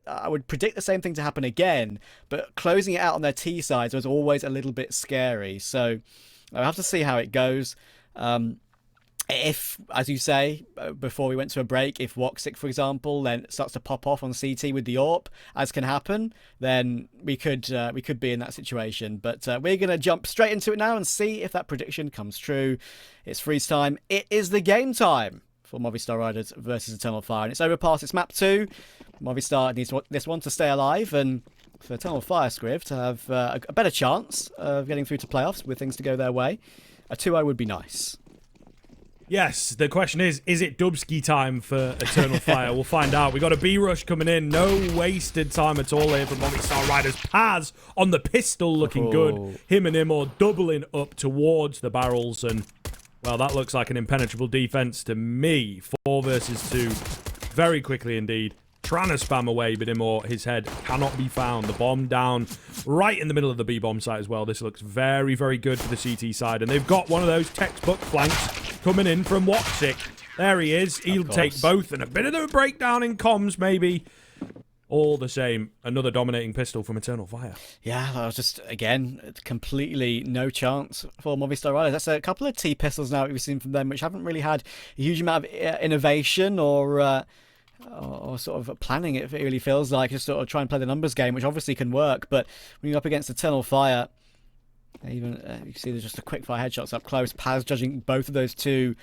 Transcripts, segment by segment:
I would predict the same thing to happen again, but closing it out on their T sides was always a little bit scary. So I'll have to see how it goes. If, as you say, before we went to a break, if Woxic, for example, then starts to pop off on CT with the AWP, as can happen, then we could be in that situation. But we're going to jump straight into it now and see if that prediction comes true. It's freeze time. It is the game time for Movistar Riders versus Eternal Fire. And it's Overpass. It's map 2. Movistar needs this one to stay alive, and for Eternal Fire Scriv to have a better chance of getting through to playoffs with things to go their way. A 2-0 would be nice. Yes, the question is it Dubsky time for Eternal Fire? We'll find out. We got a B rush coming in. No wasted time at all here from Movistar Riders. Paz on the pistol looking good. Him and Imor doubling up towards the barrels. And, well, that looks like an impenetrable defense to me. 4 versus 2. Very quickly indeed. Trying to spam away, but Imor, his head cannot be found. The bomb down right in the middle of the B-bomb site as well. This looks very, very good for the CT side. And they've got one of those textbook flanks coming in from Woxic. There he is. He'll take both. And a bit of a breakdown in comms, maybe. All the same, another dominating pistol from Eternal Fire. Yeah, that was just, again, completely no chance for Movistar Riders. That's a couple of T-pistols now that we've seen from them, which haven't really had a huge amount of innovation or sort of planning, it really feels like. Just sort of try and play the numbers game, which obviously can work. But when you're up against Eternal Fire, even you can see there's just a quick fire headshots up close. Paz judging both of those two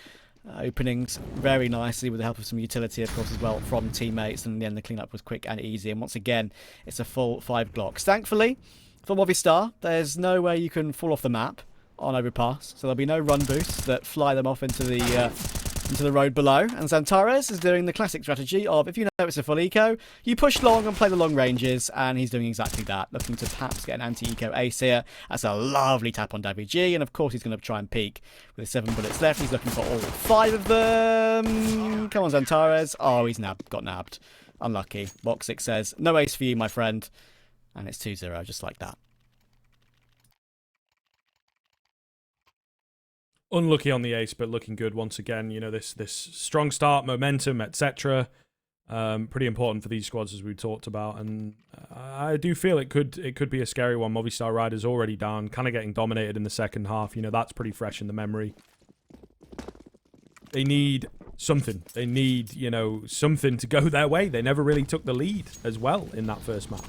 openings very nicely with the help of some utility, of course, as well from teammates. And in the end, the cleanup was quick and easy. And once again, it's a full 5 Glocks. Thankfully, for Movistar, there's no way you can fall off the map on Overpass. So there'll be no run boosts that fly them off into the road below. And Xantares is doing the classic strategy of, if you know it's a full eco, you push long and play the long ranges, and he's doing exactly that, looking to perhaps get an anti-eco ace here. That's a lovely tap on Davy G, and of course he's going to try and peek with 7 bullets left. He's looking for all 5 of them. Come on, Xantares. Oh, he's got nabbed. Unlucky. Woxic says, no ace for you, my friend. And it's 2-0, just like that. Unlucky on the ace, but looking good once again. You know, this strong start, momentum, etc. Pretty important for these squads, as we talked about, and I do feel it could be a scary one. Movistar Riders already down, kind of getting dominated in the second half. You know, that's pretty fresh in the memory. They need something. They need, you know, something to go their way. They never really took the lead as well in that first map.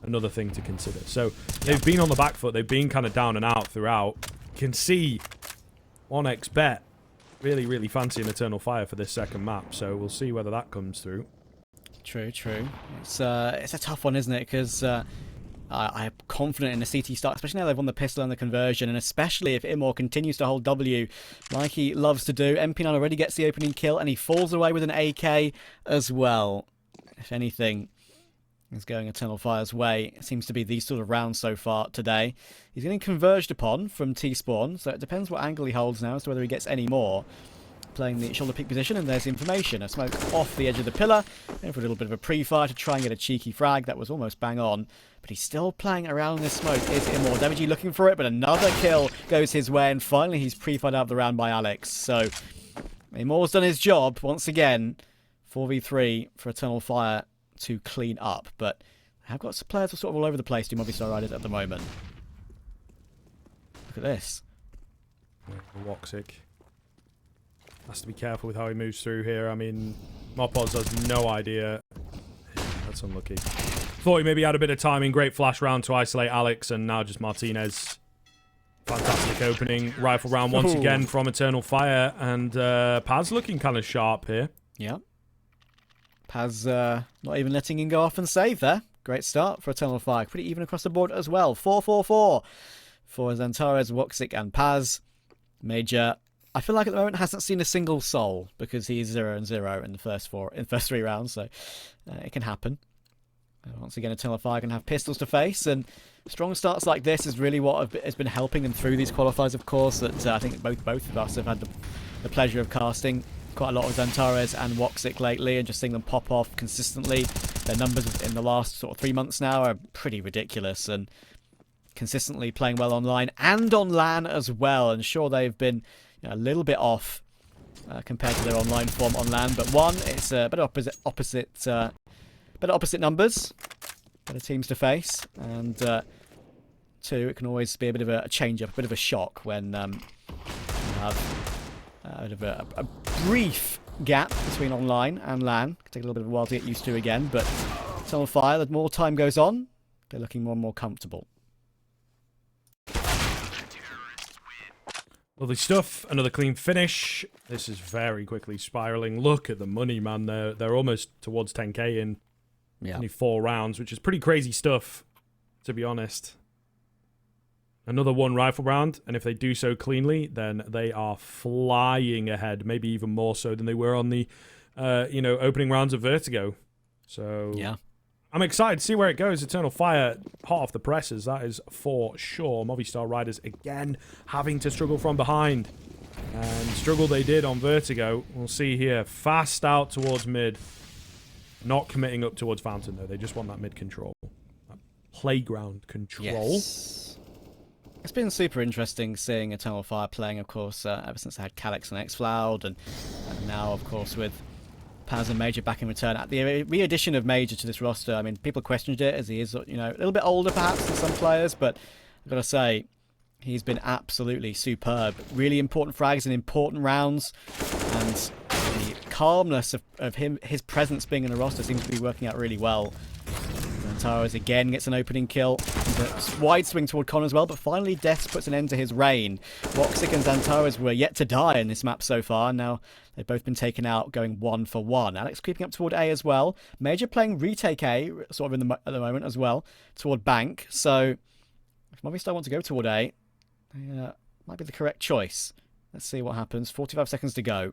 Another thing to consider. So they've been on the back foot. They've been kind of down and out throughout. You can see 1xBet really, really fancying Eternal Fire for this second map, so we'll see whether that comes through. True. It's a tough one, isn't it? Because I'm confident in the CT start, especially now they've won the pistol and the conversion, and especially if Imor continues to hold W like he loves to do. MP9 already gets the opening kill, and he falls away with an AK as well. If anything is going Eternal Fire's way. It seems to be these sort of rounds so far today. He's getting converged upon from T-spawn, so it depends what angle he holds now as to whether he gets any more. Playing the shoulder peak position, and there's the information. A smoke off the edge of the pillar, going for a little bit of a pre-fire to try and get a cheeky frag. That was almost bang on, but he's still playing around this smoke. Is Imor Damage looking for it, but another kill goes his way, and finally he's pre-fired out of the round by Alex. So Imor's done his job once again. 4v3 for Eternal Fire to clean up, but I've got some players sort of all over the place to Movistar Riders at the moment. Look at this. Woxic has to be careful with how he moves through here. I mean, Mopoz has no idea. That's unlucky. Thought he maybe had a bit of timing. Great flash round to isolate Alex, and now just Martinez. Fantastic opening. Rifle round once again from Eternal Fire, and Paz looking kind of sharp here. Yeah. Paz not even letting him go off and save there. Great start for Eternal Fire. Pretty even across the board as well. 4-4-4 for Xantares, Woxic, and Paz. Major, I feel like at the moment hasn't seen a single soul because he's 0-0 in the first 3 rounds, so it can happen. Once again, Eternal Fire can have pistols to face, and strong starts like this is really what has been helping them through these qualifiers, of course, that I think both of us have had the pleasure of casting quite a lot of Xantares and Woxic lately, and just seeing them pop off consistently. Their numbers in the last sort of 3 months now are pretty ridiculous, and consistently playing well online and on LAN as well. And sure, they've been a little bit off compared to their online form on LAN, but one, it's a better Better opposite numbers, better teams to face, and 2, it can always be a bit of a change-up, a bit of a shock when you have a bit of a brief gap between online and LAN. It can take a little bit of a while to get used to again, but Eternal Fire, the more time goes on, they're looking more and more comfortable. Lovely stuff. Another clean finish. This is very quickly spiraling. Look at the money, man. They're almost towards 10k in only 4 rounds, which is pretty crazy stuff, to be honest. Another 1 rifle round, and if they do so cleanly, then they are flying ahead, maybe even more so than they were on the, opening rounds of Vertigo. So yeah, I'm excited to see where it goes. Eternal Fire, hot off the presses, that is for sure. Movistar Riders, again, having to struggle from behind. And struggle they did on Vertigo. We'll see here. Fast out towards mid. Not committing up towards Fountain, though. They just want that mid control. That playground control. Yes. It's been super interesting seeing Eternal Fire playing, of course, ever since they had Calyx and Xfloud, and now, of course, with Paz and Major back in return. At the re-addition of Major to this roster, I mean, people questioned it as he is, a little bit older perhaps than some players, but I've got to say, he's been absolutely superb. Really important frags in important rounds, and the calmness of his presence being in the roster seems to be working out really well. Zantares again gets an opening kill. A wide swing toward Con as well, but finally Death puts an end to his reign. Woxic and Zantares were yet to die in this map so far. Now they've both been taken out, going 1 for 1. Alex creeping up toward A as well. Major playing retake A, sort of at the moment as well, toward Bank. So if Movistar want to go toward A, might be the correct choice. Let's see what happens. 45 seconds to go.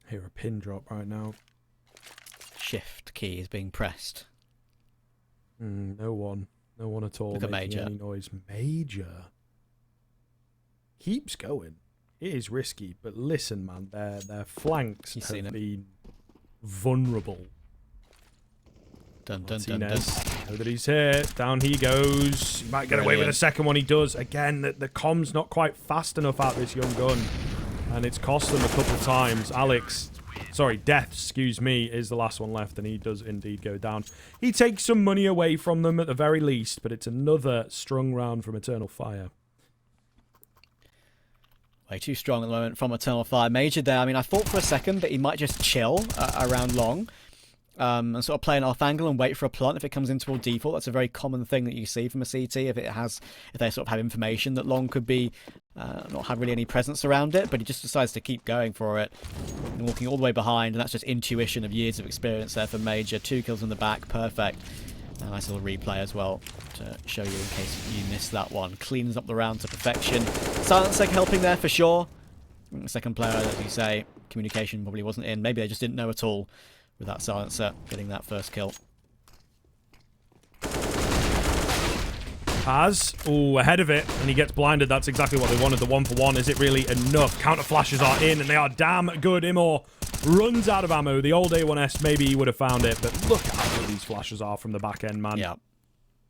Hear a pin drop right now. Shift key is being pressed. No one at all. Look at making Major. any noise. Major keeps going. It is risky, but listen, man, their flanks have been vulnerable. Dun dun dun dun. Know that he's here. Down he goes. He might get away with a second one. He does. Again, the comms not quite fast enough out this young gun. And it's cost them a couple of times. Death, excuse me, is the last one left, and he does indeed go down. He takes some money away from them at the very least, but it's another strong round from Eternal Fire. Way too strong at the moment from Eternal Fire. Major there, I mean, I thought for a second that he might just chill around long. And sort of play an off angle and wait for a plant if it comes into a default. That's a very common thing that you see from a CT if they sort of have information that long could be not have really any presence around it, but he just decides to keep going for it and walking all the way behind, and that's just intuition of years of experience there for Major. 2 kills in the back, perfect. A nice little replay as well to show you in case you missed that one. Cleans up the round to perfection. Silencer helping there for sure. The second player, as you say, communication probably wasn't in. Maybe they just didn't know at all with that silencer getting that first kill. Paz, ahead of it, and he gets blinded. That's exactly what they wanted, the 1 for 1. Is it really enough? Counter flashes are in, and they are damn good. Imor runs out of ammo. The old A1S, maybe he would have found it, but look how good these flashes are from the back end, man. Yeah.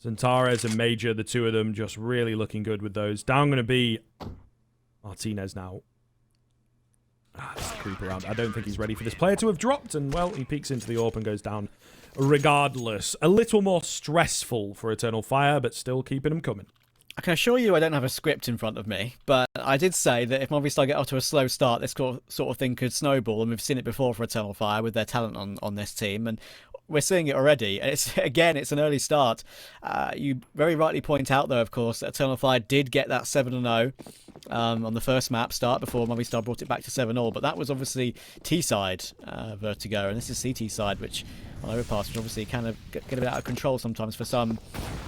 Zantares and Major, the two of them, just really looking good with those. Down going to be Martinez now. That's the creep around. I don't think he's ready for this player to have dropped, and, well, he peeks into the AWP and goes down regardless. A little more stressful for Eternal Fire, but still keeping them coming. I can assure you I don't have a script in front of me, but I did say that if Movistar get off to a slow start, this sort of thing could snowball, and we've seen it before for Eternal Fire with their talent on this team, and we're seeing it already. It's an early start. You very rightly point out, though, of course, that Eternal Fire did get that 7-0 on the first map start before Movistar brought it back to 7-0, but that was obviously T-side Vertigo, and this is CT side, which on Overpass, which obviously kind of get a bit out of control sometimes for some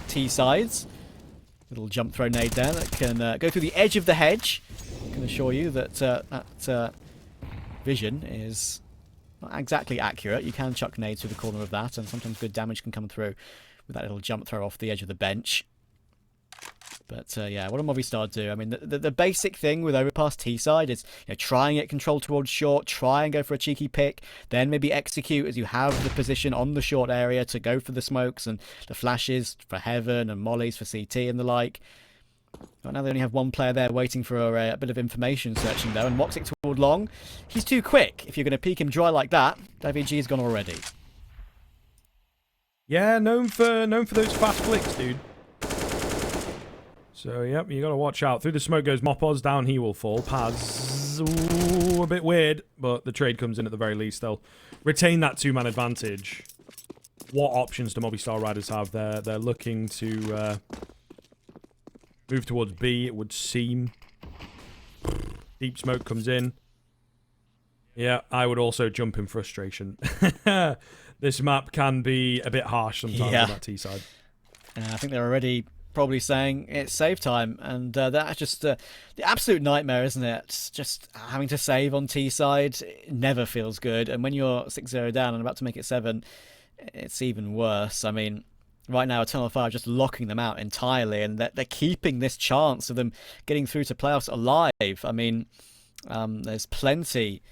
T-sides. Little jump throw nade there that can go through the edge of the hedge. I can assure you that that vision is not exactly accurate. You can chuck nades through the corner of that, and sometimes good damage can come through with that little jump throw off the edge of the bench. But yeah, what do Movistar do? I mean, the basic thing with Overpass T-side is try and get control towards short, try and go for a cheeky pick, then maybe execute as you have the position on the short area to go for the smokes and the flashes for Heaven and mollies for CT and the like. Right now they only have one player there waiting for a bit of information searching though, and Woxic toward long. He's too quick. If you're going to peek him dry like that, WG is gone already. Yeah, known for those fast flicks, dude. So, yep, you got to watch out. Through the smoke goes Mopos, down he will fall. Paz, ooh, a bit weird, but the trade comes in at the very least. They'll retain that two-man advantage. What options do Movistar Riders have? They're looking to move towards B, it would seem. Deep smoke comes in. Yeah, I would also jump in frustration. This map can be a bit harsh sometimes on that T side. I think they're already probably saying it's save time, and that's just the absolute nightmare, isn't it? It's just having to save on T side never feels good, and when you're 6-0 down and about to make it 7, it's even worse. I mean, right now Eternal Fire are just locking them out entirely, and they're keeping this chance of them getting through to playoffs alive. I mean, there's plenty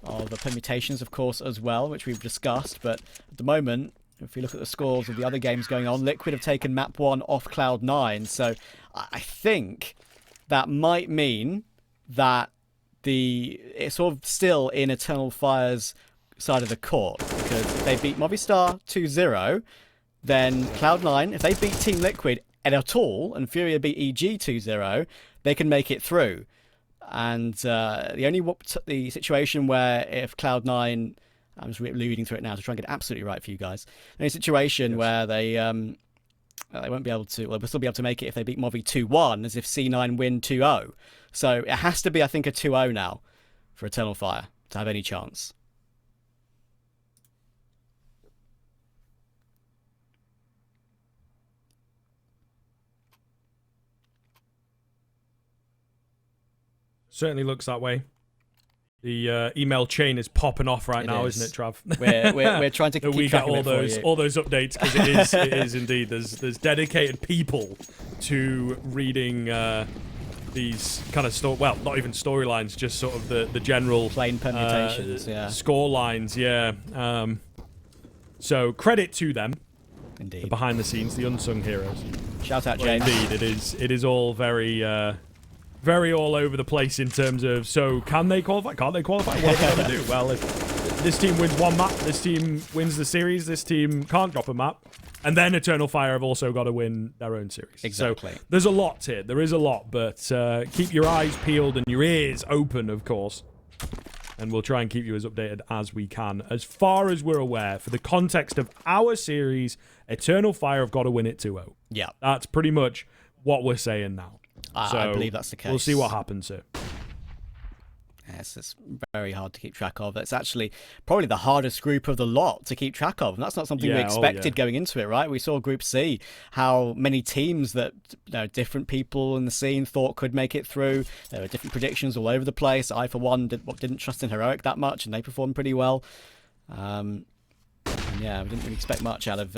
of the permutations, of course, as well, which we've discussed, but at the moment, if we look at the scores of the other games going on, Liquid have taken map 1 off Cloud9, so I think that might mean that it's sort of still in Eternal Fire's side of the court, because if they beat Movistar 2-0, then Cloud9, if they beat Team Liquid at all, and Furia beat EG 2-0, they can make it through. And the situation where if Cloud9, I'm just alluding to it now to try and get it absolutely right for you guys. In a situation where they won't be able to, well, they'll still be able to make it if they beat Movi 2-1, as if C9 win 2-0. So it has to be, I think, a 2-0 now for Eternal Fire to have any chance. Certainly looks that way. The email chain is popping off right now, isn't it, Trav? We're trying to keep we track get of it all those updates, because it is indeed. There's dedicated people to reading these kind of not even storylines, just sort of the general plain permutations, score lines, So credit to them. Indeed. The behind the scenes, the unsung heroes. Shout out, James. Indeed, it is all very very all over the place in terms of, so can they qualify? Can't they qualify? What are they going to do? Well, if this team wins one map, this team wins the series, this team can't drop a map, and then Eternal Fire have also got to win their own series. Exactly. So there's a lot here. There is a lot, but keep your eyes peeled and your ears open, of course, and we'll try and keep you as updated as we can. As far as we're aware, for the context of our series, Eternal Fire have got to win it 2-0. Yeah. That's pretty much what we're saying now. I believe that's the case. We'll see what happens here. Yes, it's very hard to keep track of. It's actually probably the hardest group of the lot to keep track of. And that's not something we expected going into it, right? We saw Group C, how many teams that different people in the scene thought could make it through. There were different predictions all over the place. I, for one, didn't trust in Heroic that much, and they performed pretty well. And yeah, we didn't really expect much out of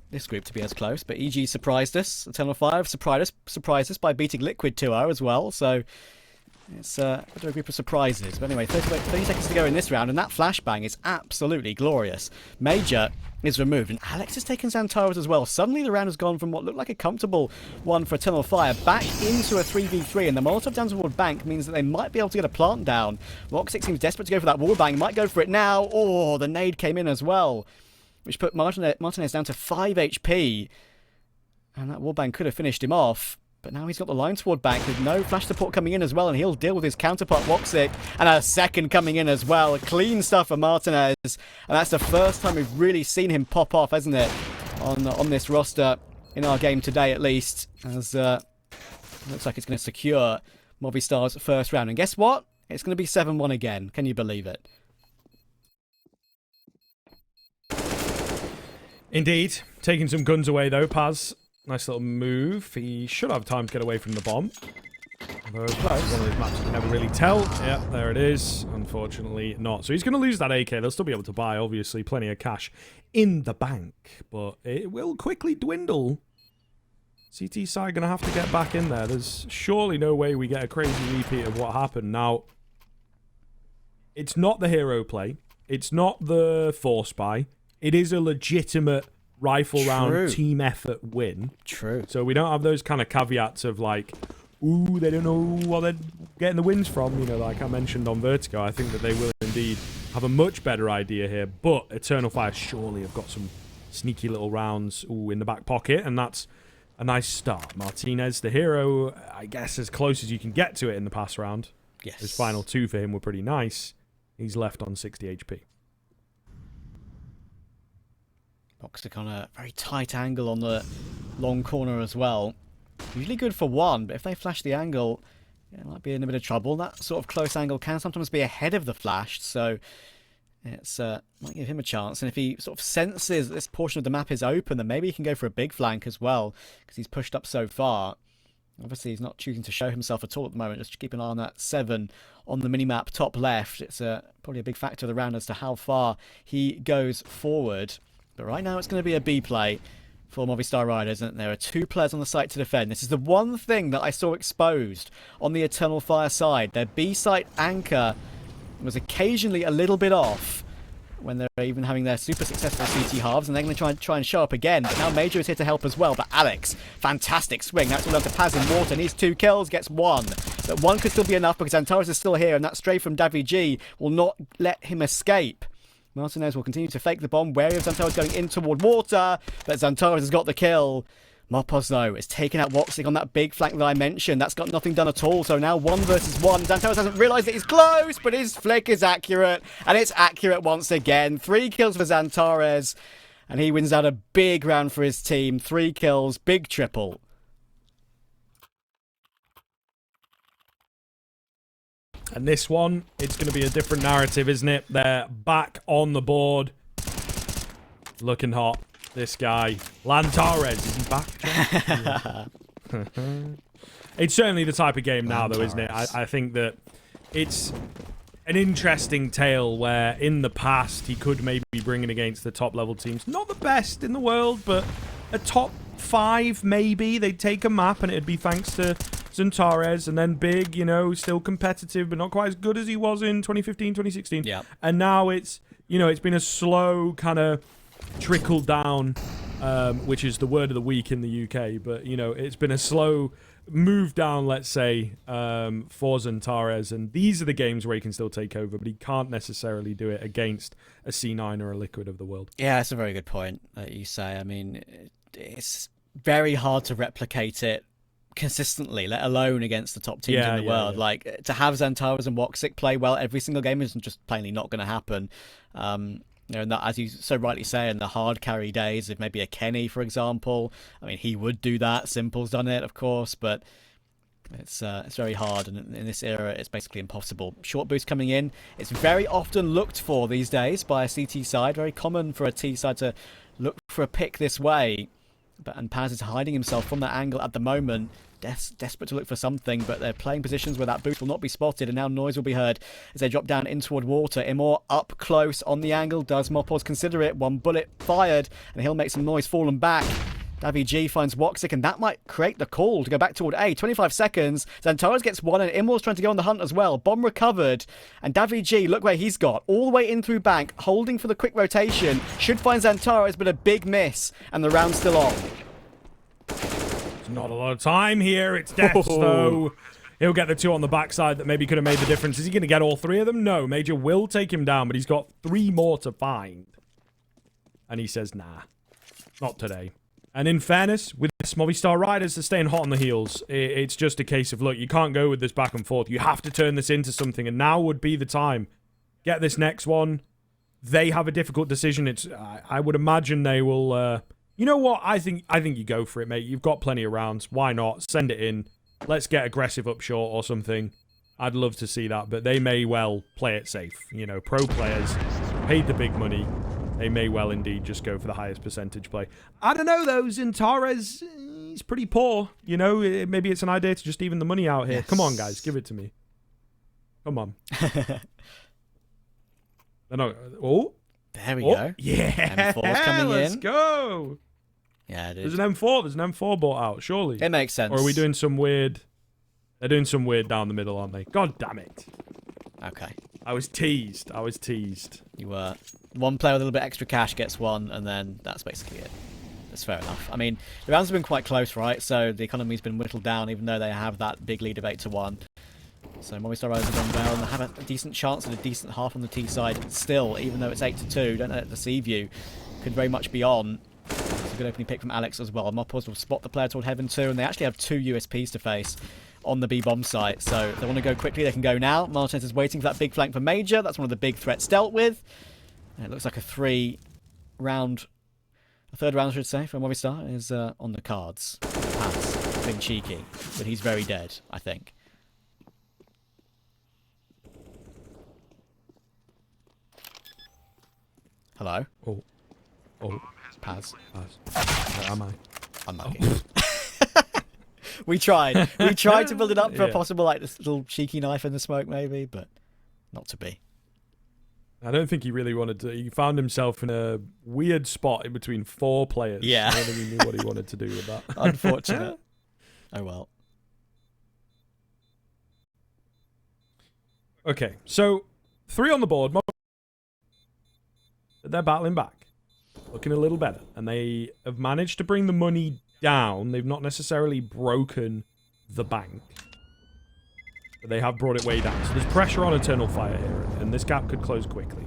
this group to be as close, but EG surprised us. Eternal Fire surprised us by beating Liquid 2-0 as well, so it's a bit of a group of surprises. But anyway, 30 seconds to go in this round, and that flashbang is absolutely glorious. Major is removed, and Alex has taken Xantaras as well. Suddenly the round has gone from what looked like a comfortable one for Eternal Fire back into a 3v3, and the Molotov down toward Bank means that they might be able to get a plant down. Woxic seems desperate to go for that wallbang, might go for it now. Oh, the nade came in as well, which put Martinez down to 5 HP. And that wallbang could have finished him off. But now he's got the line toward Bank with no flash support coming in as well. And he'll deal with his counterpart, Woxic. And a second coming in as well. Clean stuff for Martinez. And that's the first time we've really seen him pop off, hasn't it? On this roster, in our game today at least. As looks like it's going to secure Movistar's first round. And guess what? It's going to be 7-1 again. Can you believe it? Indeed. Taking some guns away, though, Paz. Nice little move. He should have time to get away from the bomb. Although, it's one of those maps you can never really tell. Yeah, there it is. Unfortunately, not. So he's going to lose that AK. They'll still be able to buy, obviously, plenty of cash in the bank. But it will quickly dwindle. CT side going to have to get back in there. There's surely no way we get a crazy repeat of what happened. Now, it's not the hero play. It's not the force buy. It is a legitimate rifle True. round team effort win. True. So we don't have those kind of caveats of like, ooh, they don't know what they're getting the wins from. You know, like I mentioned on Vertigo, I think that they will indeed have a much better idea here. But Eternal Fire surely have got some sneaky little rounds in the back pocket, and that's a nice start. Martinez, the hero, I guess as close as you can get to it in the past round. Yes. His final 2 for him were pretty nice. He's left on 60 HP. Boxic on a very tight angle on the long corner as well. Usually good for one, but if they flash the angle, it might be in a bit of trouble. That sort of close angle can sometimes be ahead of the flash, so it's might give him a chance. And if he sort of senses this portion of the map is open, then maybe he can go for a big flank as well, because he's pushed up so far. Obviously, he's not choosing to show himself at all at the moment. Just keep an eye on that 7 on the minimap top left. It's probably a big factor of the round as to how far he goes forward. But right now, it's going to be a B play for Movistar Riders, and there are 2 players on the site to defend. This is the one thing that I saw exposed on the Eternal Fire side. Their B site anchor was occasionally a little bit off when they're even having their super successful CT halves, and they're going to try and show up again. But now Major is here to help as well. But Alex, fantastic swing. That's all up to Paz in water. Needs 2 kills, gets 1. But 1 could still be enough because Antares is still here, and that stray from Davi G will not let him escape. Martinez will continue to fake the bomb, wary of Zantares going in toward water, but Zantares has got the kill. Mopos, though, has taken out Woxic on that big flank that I mentioned. That's got nothing done at all, so now 1 versus 1. Zantares hasn't realised that he's close, but his flick is accurate, and it's accurate once again. 3 kills for Zantares, and he wins out a big round for his team. 3 kills, big triple. And this one, it's going to be a different narrative, isn't it? They're back on the board. Looking hot. This guy. Lantares. Is he back? It's certainly the type of game now, though, isn't it? I think that it's an interesting tale where in the past he could maybe be bringing against the top level teams. Not the best in the world, but a top 5 maybe. They'd take a map and it'd be thanks to Zantares, and then Big, you know, still competitive, but not quite as good as he was in 2015, 2016. Yeah. And now it's, you know, it's been a slow kind of trickle down, which is the word of the week in the UK, but, you know, it's been a slow move down, let's say, for Zantares, and these are the games where he can still take over, but he can't necessarily do it against a C9 or a Liquid of the world. Yeah, that's a very good point that you say. I mean, it's very hard to replicate it consistently, let alone against the top teams in the world. Yeah. Like, to have Zantares and Woxic play well every single game is just plainly not going to happen. You know, and that, as you so rightly say, in the hard carry days of maybe a Kenny, for example, I mean, he would do that. Simple's done it, of course, but it's very hard, and in this era, it's basically impossible. Short boost coming in. It's very often looked for these days by a CT side. Very common for a T side to look for a pick this way. And Paz is hiding himself from that angle at the moment. Desperate to look for something, but they're playing positions where that boost will not be spotted, and now noise will be heard as they drop down in toward water. Imor up close on the angle. Does Mopos consider it? 1 bullet fired, and he'll make some noise falling back. Davi G finds Woxic, and that might create the call to go back toward A. 25 seconds. Zantares gets 1, and Imor's trying to go on the hunt as well. Bomb recovered, and Davi G, look where he's got. All the way in through bank, holding for the quick rotation. Should find Zantares, but a big miss, and the round's still on. Not a lot of time here. It's Deaths, though. He'll get the 2 on the backside that maybe could have made the difference. Is he going to get all 3 of them? No. Major will take him down, but he's got 3 more to find. And he says, nah, not today. And in fairness, with this Movistar Riders, they're staying hot on the heels. It's just a case of, look, you can't go with this back and forth. You have to turn this into something, and now would be the time. Get this next one. They have a difficult decision. I would imagine they will... You know what? I think you go for it, mate. You've got plenty of rounds. Why not? Send it in. Let's get aggressive up short or something. I'd love to see that, but they may well play it safe. You know, pro players paid the big money. They may well indeed just go for the highest percentage play. I don't know, though. Zantares, he's pretty poor. You know, maybe it's an idea to just even the money out here. Yes. Come on, guys. Give it to me. Come on. Oh. There we go. Yeah. M4's coming Let's in. Go. Yeah, There's an M4. There's an M4 bought out, surely. It makes sense. Or are we doing some weird... They're doing some weird down the middle, aren't they? God damn it. Okay. I was teased. You were. one player with a little bit extra cash gets one, and then that's basically it. That's fair enough. I mean, the rounds have been quite close, right? So the economy's been whittled down, even though they have that big lead of 8-1. So Movistar Riders have done well and have a decent chance at a decent half on the T side still, even though it's 8-2. Don't let it deceive you. Could very much be on. It's a good opening pick from Alex as well. Moppos will spot the player toward Heaven 2, and they actually have 2 USPs to face on the B-bomb site. So if they want to go quickly, they can go now. Martinez is waiting for that big flank for Major. That's one of the big threats dealt with. And it looks like a third round, I should say, for Movistar is on the cards. Pass. Being cheeky, but he's very dead, I think. Hello? Oh. Paz. Where am I? Unlucky. We tried. We tried to build it up for a possible, like, this little cheeky knife in the smoke, maybe, but not to be. I don't think he really wanted to. He found himself in a weird spot in between 4 players. Yeah. I don't think he knew what he wanted to do with that. Unfortunate. Oh, well. Okay, so 3 on the board. They're battling back. Looking a little better. And they have managed to bring the money down. They've not necessarily broken the bank. But they have brought it way down. So there's pressure on Eternal Fire here. And this gap could close quickly.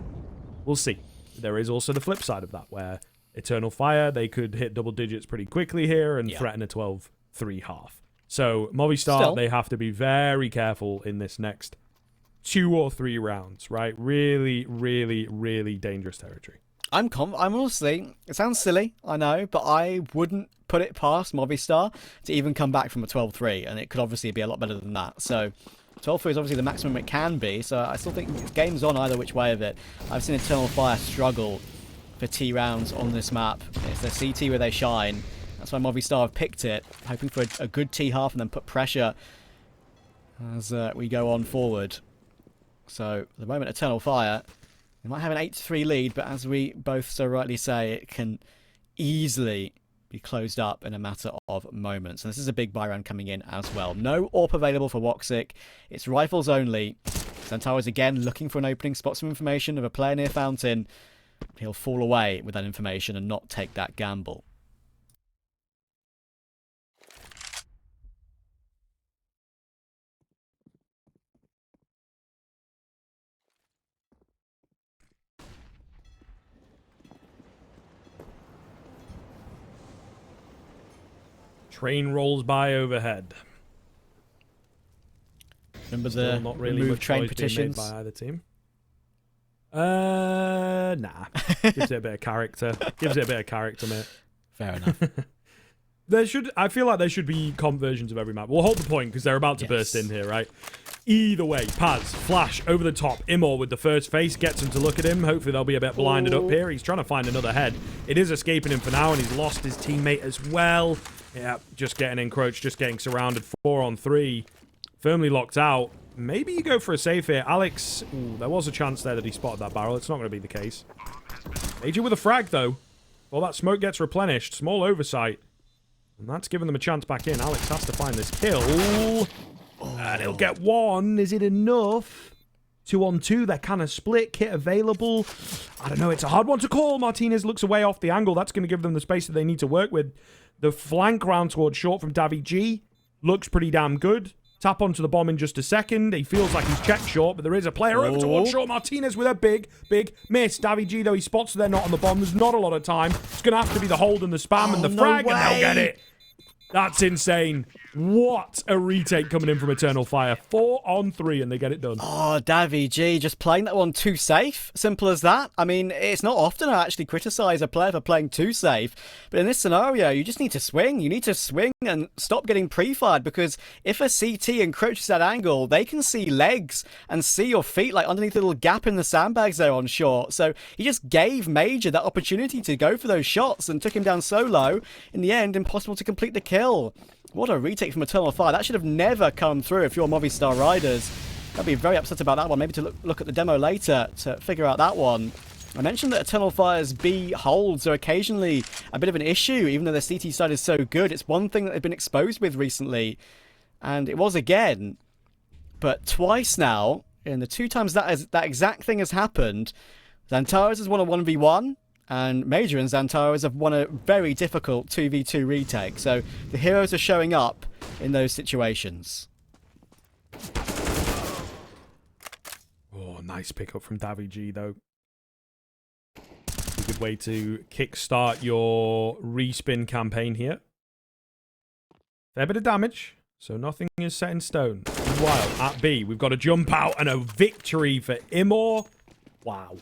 We'll see. There is also the flip side of that, where Eternal Fire, they could hit double digits pretty quickly here and threaten a 12-3 half. So Movistar, they have to be very careful in this next 2 or 3 rounds, right? Really, really, really dangerous territory. I'm honestly, it sounds silly, I know, but I wouldn't put it past Movistar to even come back from a 12-3, and it could obviously be a lot better than that. So 12-3 is obviously the maximum it can be, so I still think game's on either which way of it. I've seen Eternal Fire struggle for T rounds on this map. It's the CT where they shine. That's why Movistar have picked it, hoping for a good T half and then put pressure as we go on forward. So at the moment, Eternal Fire, they might have an 8-3 lead, but as we both so rightly say, it can easily be closed up in a matter of moments. And this is a big buy round coming in as well. No AWP available for Woxic. It's rifles only. Centaur is again looking for an opening, spots some information of a player near Fountain. He'll fall away with that information and not take that gamble. Train rolls by overhead. Remember the not really remove much train noise being petitions? made by either team. Nah. Gives it a bit of character. Gives it a bit of character, mate. Fair enough. I feel like there should be comp versions of every map. We'll hold the point because they're about to burst in here, right? Either way, Paz, flash, over the top. Immor with the first face gets him to look at him. Hopefully they'll be a bit blinded up here. He's trying to find another head. It is escaping him for now, and he's lost his teammate as well. Yeah, just getting encroached, just getting surrounded. 4 on 3. Firmly locked out. Maybe you go for a save here. Alex, there was a chance there that he spotted that barrel. It's not going to be the case. Major with a frag, though. Well, that smoke gets replenished. Small oversight. And that's given them a chance back in. Alex has to find this kill. And he'll get 1. Is it enough? 2 on 2. They're kind of split. Kit available. I don't know. It's a hard one to call. Martinez looks away off the angle. That's going to give them the space that they need to work with. The flank round towards short from Davi G looks pretty damn good. Tap onto the bomb in just a second. He feels like he's checked short, but there is a player over towards short. Martinez with a big, big miss. Davi G, though, he spots they're not on the bomb. There's not a lot of time. It's going to have to be the hold and the spam and the frag, and they'll get it. That's insane. What a retake coming in from Eternal Fire. 4 on 3, and they get it done. Oh, Davi G, just playing that one too safe. Simple as that. I mean, it's not often I actually criticize a player for playing too safe. But in this scenario, you just need to swing. You need to swing and stop getting pre-fired, because if a CT encroaches that angle, they can see legs and see your feet like underneath the little gap in the sandbags there on short. So he just gave Major that opportunity to go for those shots and took him down so low. In the end, impossible to complete the kill. What a retake from Eternal Fire. That should have never come through if you're Movistar Riders. I'd be very upset about that one. Maybe to look at the demo later to figure out that one. I mentioned that Eternal Fire's B holds are occasionally a bit of an issue, even though their CT side is so good. It's one thing that they've been exposed with recently, and it was again. But twice now, in the 2 times that exact thing has happened, Xantares has won a 1v1, and Major and Xantares have won a very difficult 2v2 retake. So the heroes are showing up in those situations. Oh, nice pickup from Davy though. A good way to kickstart your respin campaign here. Fair bit of damage, so nothing is set in stone. Meanwhile, at B, we've got a jump out and a victory for Imor. Wow.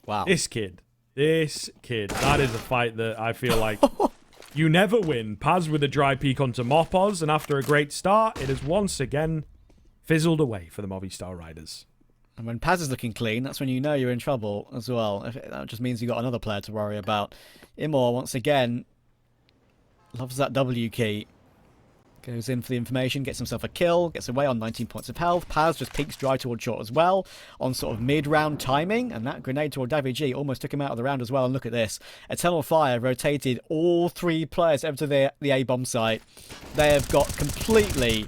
Wow. This kid, that is a fight that I feel like you never win. Paz with a dry peek onto Mopos, and after a great start, it has once again fizzled away for the Movistar Riders. And when Paz is looking clean, that's when you know you're in trouble as well. That just means you've got another player to worry about. Imor, once again, loves that W key. Goes in for the information, gets himself a kill, gets away on 19 points of health. Paz just peeks dry toward short as well, on sort of mid-round timing, and that grenade toward Davy G almost took him out of the round as well. And look at this. Eternal Fire rotated all three players over to the A-bomb site. They have got completely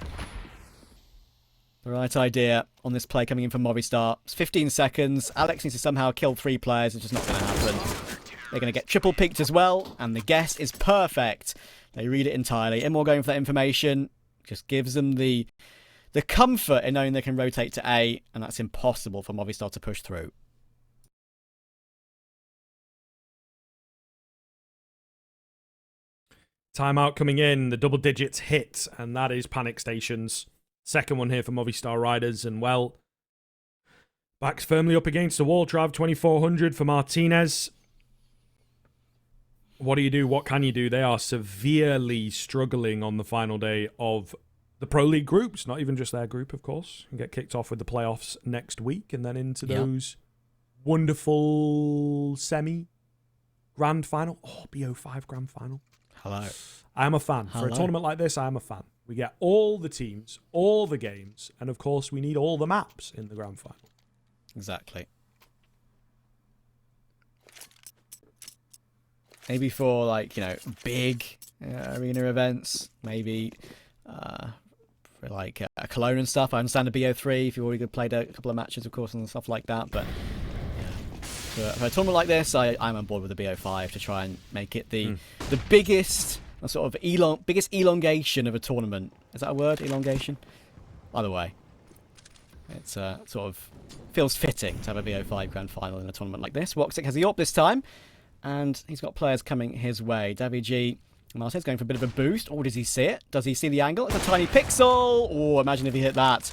the right idea on this play coming in from Movistar. It's 15 seconds. Alex needs to somehow kill 3 players. It's just not going to happen. They're going to get triple peeked as well, and the guess is perfect. They read it entirely. Imor going for that information just gives them the comfort in knowing they can rotate to A, and that's impossible for Movistar to push through. Timeout coming in, the double digits hit, and that is Panic Stations. Second one here for Movistar Riders, and well, backs firmly up against the wall. Trav, 2400 for Martinez. What do you do? What can you do? They are severely struggling on the final day of the Pro League groups. Not even just their group, of course. And get kicked off with the playoffs next week, and then into those wonderful semi-grand final. Oh, BO5 grand final. Hello. I am a fan. Hello. For a tournament like this, I am a fan. We get all the teams, all the games, and of course we need all the maps in the grand final. Exactly. Maybe for, like, you know, big arena events, maybe for, like, a Cologne and stuff. I understand a BO3 if you've already played a couple of matches, of course, and stuff like that. But yeah, for a tournament like this, I'm on board with the BO5 to try and make it the biggest sort of biggest elongation of a tournament. Is that a word? Elongation? Either way. It's sort of feels fitting to have a BO5 grand final in a tournament like this. Woxic has the AWP this time. And he's got players coming his way. Davy G, Martin's going for a bit of a boost. Oh, does he see it? Does he see the angle? It's a tiny pixel. Oh, imagine if he hit that.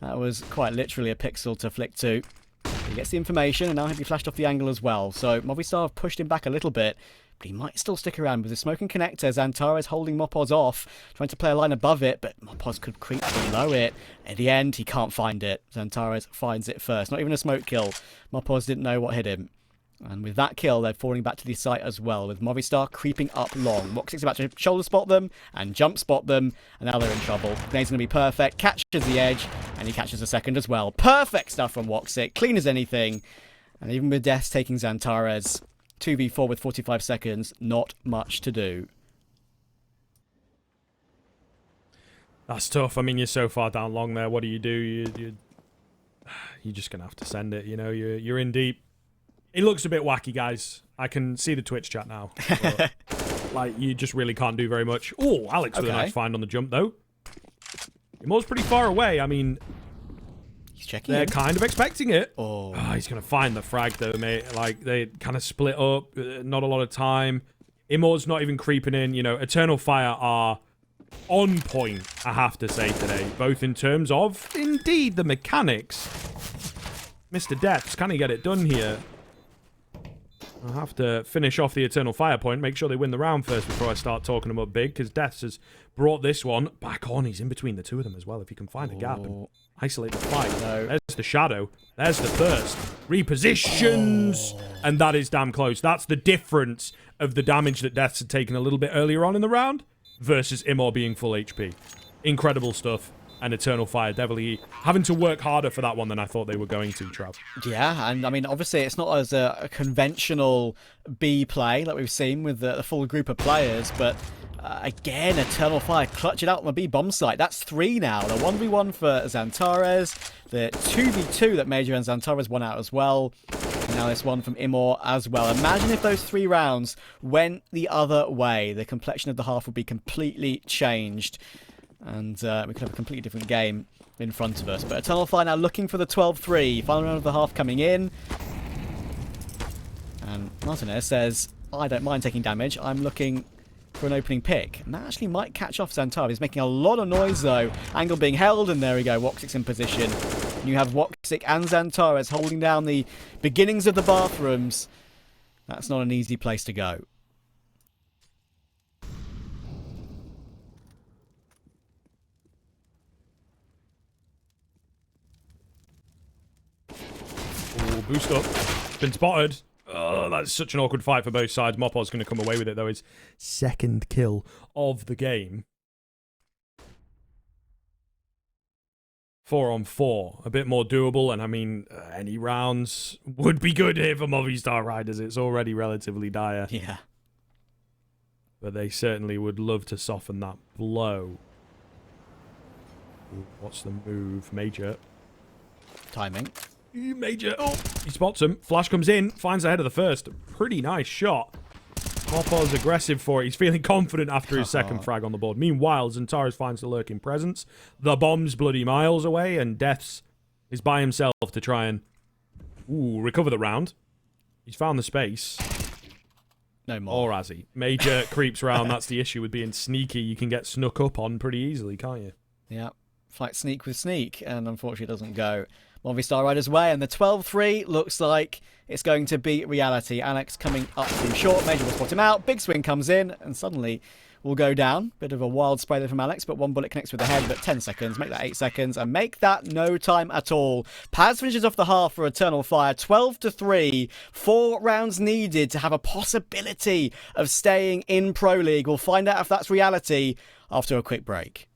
That was quite literally a pixel to flick to. He gets the information, and now he'll be flashed off the angle as well. So Movistar have pushed him back a little bit, but he might still stick around with the smoking connector. Xantares holding Mopos off, trying to play a line above it, but Mopos could creep below it. At the end, he can't find it. Xantares finds it first. Not even a smoke kill. Mopos didn't know what hit him. And with that kill, they're falling back to the site as well, with Movistar creeping up long. Woxic's about to shoulder spot them and jump spot them, and now they're in trouble. Grenade's going to be perfect, catches the edge, and he catches a second as well. Perfect stuff from Woxic, clean as anything. And even with Death taking Xantares, 2v4 with 45 seconds, not much to do. That's tough. I mean, you're so far down long there. What do? You're just going to have to send it. You know, you're in deep. It looks a bit wacky, guys. I can see the Twitch chat now. But, like, you just really can't do very much. Oh, Alex with a nice find on the jump, though. Imor's pretty far away. I mean, he's checking they're kind of expecting it. Oh, he's going to find the frag, though, mate. Like, they kind of split up. Not a lot of time. Imor's not even creeping in. You know, Eternal Fire are on point, I have to say, today. Both in terms of, indeed, the mechanics. Mr. Death's kind of get it done here. I'll have to finish off the Eternal Fire point, make sure they win the round first before I start talking them up big, because Deaths has brought this one back on. He's in between the two of them as well, if you can find a gap and isolate the fight. No. There's the Shadow. There's the Thirst. Repositions. And that is damn close. That's the difference of the damage that Deaths had taken a little bit earlier on in the round versus Imor being full HP. Incredible stuff. And Eternal Fire definitely having to work harder for that one than I thought they were going to, Trav. Yeah, and I mean, obviously it's not as a conventional B play like we've seen with the full group of players, but again, Eternal Fire clutch it out on the B bomb site. That's 3 now. The 1v1 for Xantares, the 2v2 that Major and Xantares won out as well. Now this one from Imor as well. Imagine if those 3 rounds went the other way. The complexion of the half would be completely changed. And we could have a completely different game in front of us. But Eternal Fire now looking for the 12-3. Final round of the half coming in. And Martinez says, I don't mind taking damage. I'm looking for an opening pick. And that actually might catch off Xantar. He's making a lot of noise though. Angle being held, and there we go. Woxic's in position. And you have Woxic and Xantares holding down the beginnings of the bathrooms. That's not an easy place to go. Oh, boost up. Been spotted. Oh, that's such an awkward fight for both sides. Mopo's going to come away with it, though. His second kill of the game. 4-on-4. A bit more doable, and I mean, any rounds would be good here for Movistar Riders. It's already relatively dire. Yeah. But they certainly would love to soften that blow. Ooh, what's the move? Major. Timing. Major. Oh, he spots him. Flash comes in, finds the head of the first. Pretty nice shot. Mopo's aggressive for it. He's feeling confident after his second frag on the board. Meanwhile, Xantares finds the lurking presence. The bomb's bloody miles away, and Deaths is by himself to try and recover the round. He's found the space. No more. Or has he? Major creeps round. That's the issue with being sneaky. You can get snuck up on pretty easily, can't you? Yeah. Fight sneak with sneak, and unfortunately it doesn't go Movistar Riders' way. And the 12-3 looks like it's going to be reality. Alex coming up from short. Major will spot him out. Big swing comes in, and suddenly will go down. Bit of a wild spray there from Alex, but one bullet connects with the head. But 10 seconds, make that 8 seconds, and make that no time at all. Paz finishes off the half for Eternal Fire. 12-3. 4 rounds needed to have a possibility of staying in Pro League. We'll find out if that's reality after a quick break.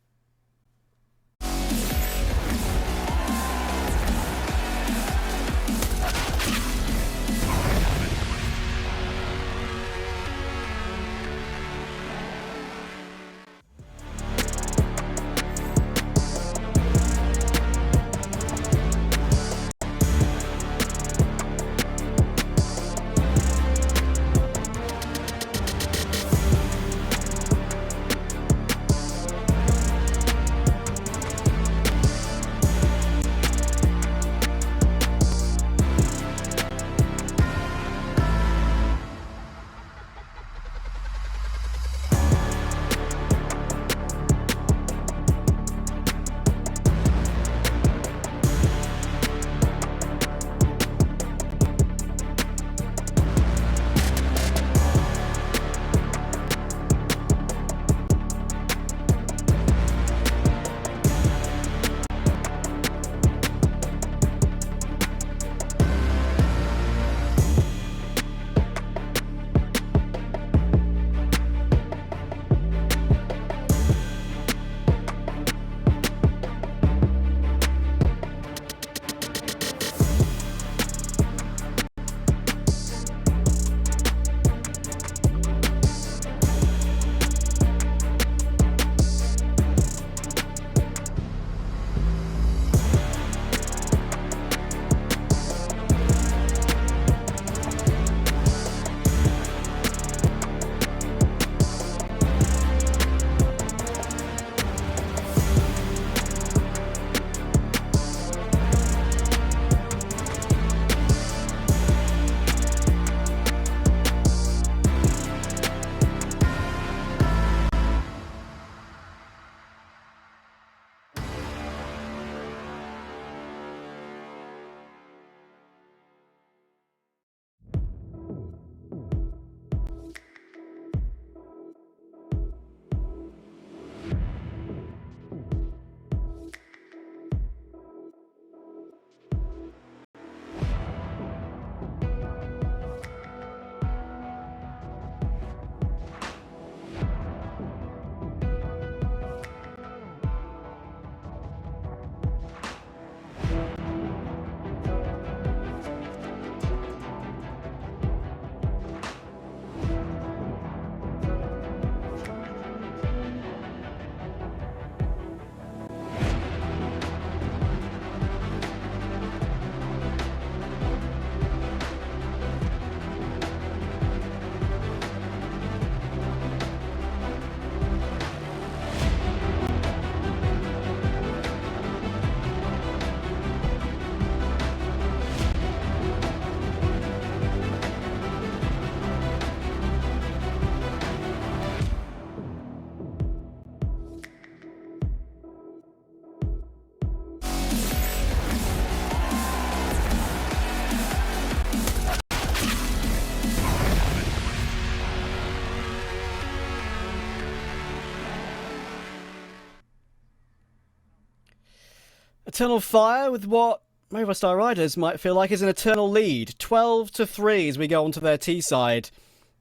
Eternal Fire with what Movistar Riders might feel like is an eternal lead. 12-3 as we go onto their T side.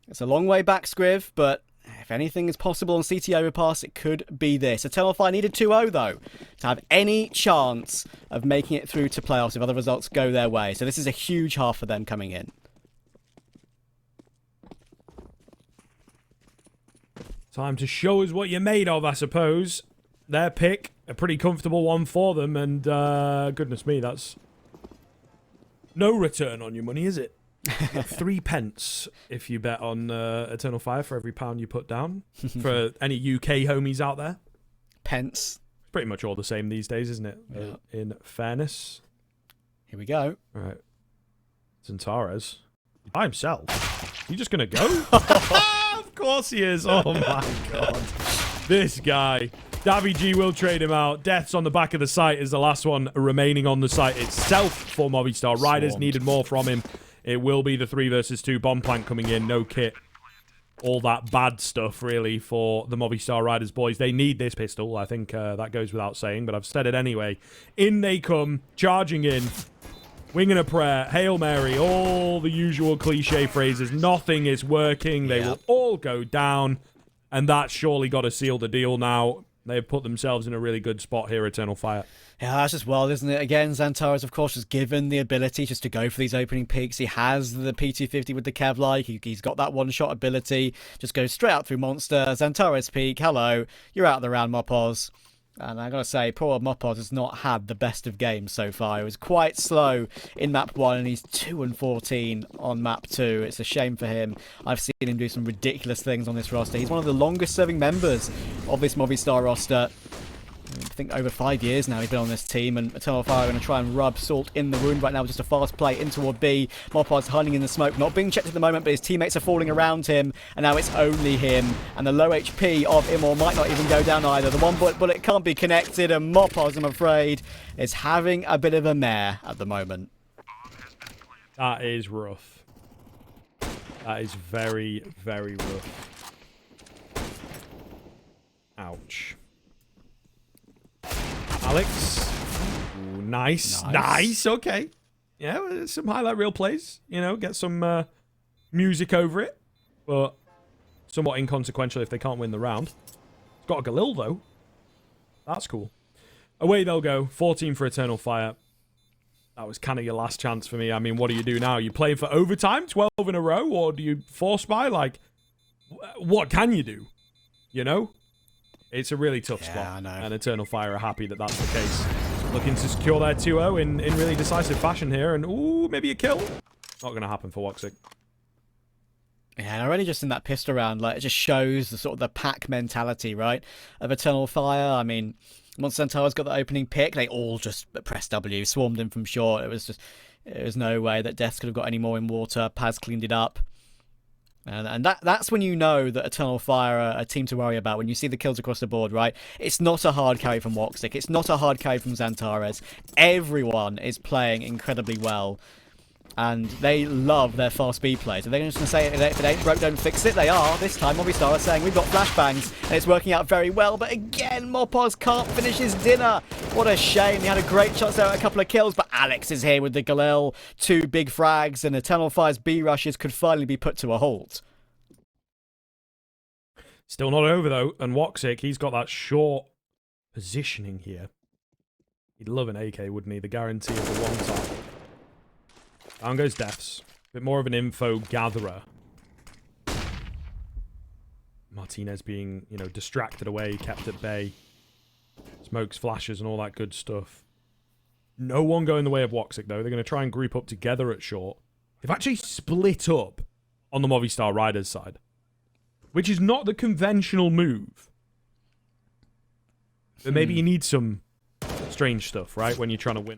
It's a long way back, Scriv, but if anything is possible on CT Overpass, it could be this. Eternal Fire needed 2-0, though, to have any chance of making it through to playoffs if other results go their way. So this is a huge half for them coming in. Time to show us what you're made of, I suppose. Their pick, a pretty comfortable one for them, and goodness me, that's no return on your money, is it? You get 3 pence if you bet on Eternal Fire for every pound you put down. For any UK homies out there. Pence. It's pretty much all the same these days, isn't it? Yeah. In fairness. Here we go. All right. Zantares. By himself. You just going to go? Of course he is. Oh, my God. This guy. Davy G will trade him out. Deaths on the back of the site is the last one remaining on the site itself for Movistar. Riders needed more from him. It will be the 3 versus 2 bomb plant coming in. No kit. All that bad stuff, really, for the Movistar Riders boys. They need this pistol. I think that goes without saying, but I've said it anyway. In they come, charging in. Wing and a prayer, Hail Mary, all the usual cliche phrases. Nothing is working. They will all go down. And that's surely got to seal the deal now. They've put themselves in a really good spot here, Eternal Fire. Yeah, that's just wild, isn't it? Again, Zantares, of course, was given the ability just to go for these opening peaks. He has the P250 with the Kevlar. He's got that one-shot ability. Just goes straight out through Monster. Zantares peak, hello. You're out of the round, Mopos. And I gotta say, poor old Mopos has not had the best of games so far. He was quite slow in map 1, and he's 2-14 on map 2. It's a shame for him. I've seen him do some ridiculous things on this roster. He's one of the longest-serving members of this Movistar roster. I think over 5 years now he's been on this team, and Eternal Fire are going to try and rub salt in the wound right now with just a fast play in toward B. Mopos hiding in the smoke, not being checked at the moment, but his teammates are falling around him, and now it's only him. And the low HP of Immor might not even go down either. The one bullet can't be connected, and Mopos, I'm afraid, is having a bit of a mare at the moment. That is rough. That is very, very rough. Ouch. Alex. Ooh, nice. Okay. Yeah, some highlight reel plays. You know, get some music over it. But somewhat inconsequential if they can't win the round. It's got a Galil, though. That's cool. Away they'll go. 14 for Eternal Fire. That was kind of your last chance for me. I mean, what do you do now? You play for overtime, 12 in a row? Or do you force buy? Like, what can you do? You know? It's a really tough spot. I know. And Eternal Fire are happy that that's the case. Looking to secure their 2-0 in really decisive fashion here. And, ooh, maybe a kill. Not going to happen for Woxic. Yeah, and already just in that pistol round, like, it just shows the sort of the pack mentality, right, of Eternal Fire. I mean, once Centaur's got the opening pick, they all just pressed W, swarmed in from short. It was no way that Death could have got any more in water. Paz cleaned it up. And that's when you know that Eternal Fire are a team to worry about, when you see the kills across the board, right? It's not a hard carry from Woxic. It's not a hard carry from Zantares. Everyone is playing incredibly well. And they love their fast B play. So they're just going to say, if it ain't broke, don't fix it. They are. This time, Movistar are saying, we've got flashbangs, and it's working out very well. But again, Mopos can't finish his dinner. What a shame. He had a great shot there, a couple of kills. But Alex is here with the Galil. 2 big frags, and Eternal Fire's B rushes could finally be put to a halt. Still not over, though. And Woxic, he's got that short positioning here. He'd love an AK, wouldn't he? The guarantee of the one tap. Down goes Deaths. Bit more of an info gatherer. Martinez being, you know, distracted away, kept at bay. Smokes, flashes, and all that good stuff. No one going the way of Woxic, though. They're going to try and group up together at short. They've actually split up on the Movistar Riders side, which is not the conventional move. But maybe you need some strange stuff, right? When you're trying to win.